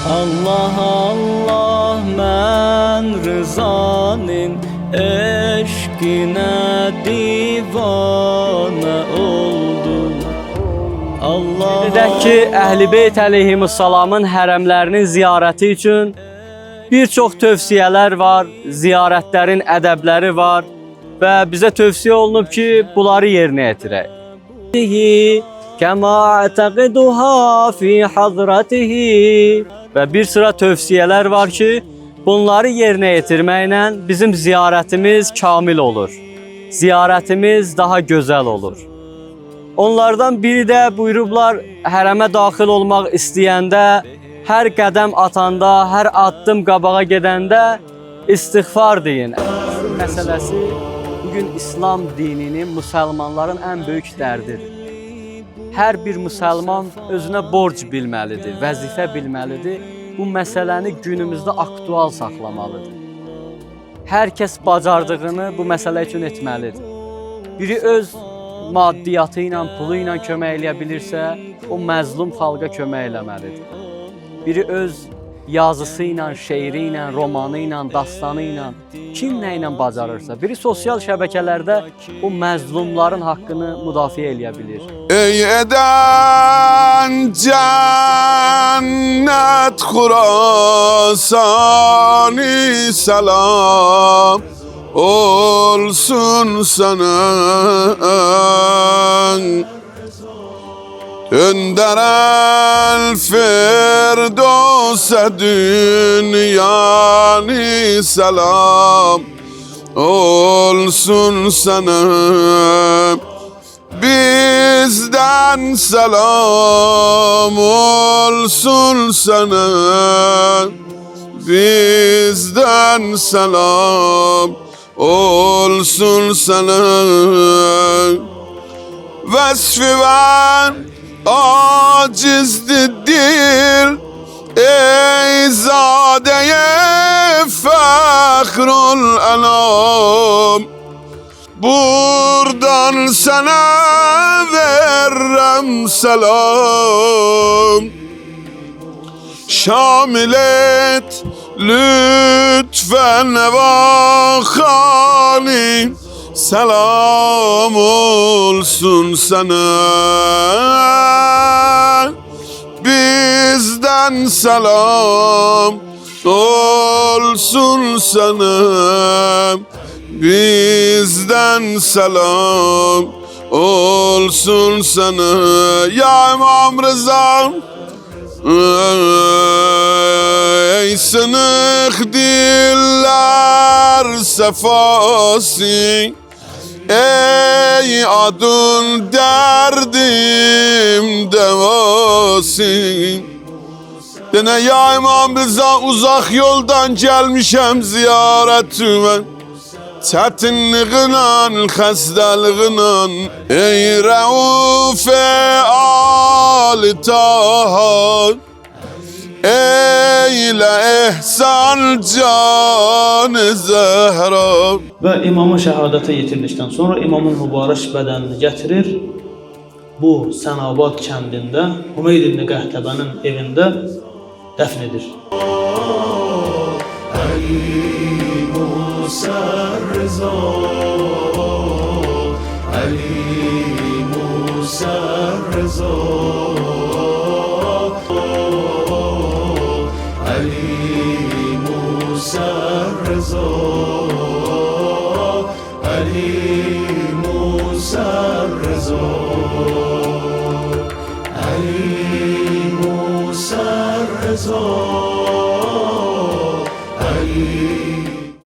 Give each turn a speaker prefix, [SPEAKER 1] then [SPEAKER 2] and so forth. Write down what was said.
[SPEAKER 1] Allah Allah mən rızanın eşqinə divanə oldum. Allah Dedək ki, Əhl-i Beyt əleyhimussalamın hərəmlərinin ziyarəti üçün bir çox tövsiyələr var, ziyarətlərin ədəbləri var və bizə tövsiyə olunub ki, bunları yerinə yetirək. Kəma ətəqiduha fi hadratihi və bir sıra tövsiyələr var ki, bunları yerinə yetirməklə bizim ziyarətimiz kamil olur. Ziyarətimiz daha gözəl olur. Onlardan biri də buyurublar, hərəmə daxil olmaq istəyəndə, hər qədəm atanda, hər addım qabağa gedəndə istiğfar deyin. Məsələsi bugün İslam dininin müsəlmanların ən böyük dərdidir. Hər bir müsəlman özünə borc bilməlidir, vəzifə bilməlidir. Bu məsələni günümüzdə aktual saxlamalıdır. Hər kəs bacardığını bu məsələ üçün etməlidir. Biri öz maddiyyatı ilə, pulu ilə kömək eləyə bilirsə, o məzlum xalqa kömək eləməlidir. Biri öz yazısı ilə, şeiri ilə, romanı ilə, dastanı ilə, kim nə ilə bacarırsa, biri sosial şəbəkələrdə o məzlumların haqqını müdafiə eləyə bilir.
[SPEAKER 2] Ey edən cənnət Xurasani salam olsun sana. Önder el firdevse dünyanı selam olsun sana. Bizden selam olsun sana. Bizden selam olsun sana. Vesfi ben acizdi dil, ey zadeye fahrul enam. Buradan sana verrem selam. Şamil et lütfen vahani, selam olsun sana. Bizden selam olsun sana. Bizden selam olsun sana. Ya İmam Rıza, ey sınık diller sefası, ey adın derdim devası. Dene ya İmam Rıza, uzak yoldan gelmişem ziyaretime. Çətinliğindən, xəstəliğindən, ey Rəuf-i Ali-Taha, eylə ehsan can-ı Zəhra.
[SPEAKER 3] Və imamın şəhadətə yetirdikdən sonra imamın mübarək bədənini gətirir, bu Sənabad kəndində, Hümeyd ibn Qəhtəbənin evində dəfn edir. Musa Rıza, Ali Musa Rıza, Ali Musa Rıza, Ali Musa Rıza, Ali Musa Rıza, Ali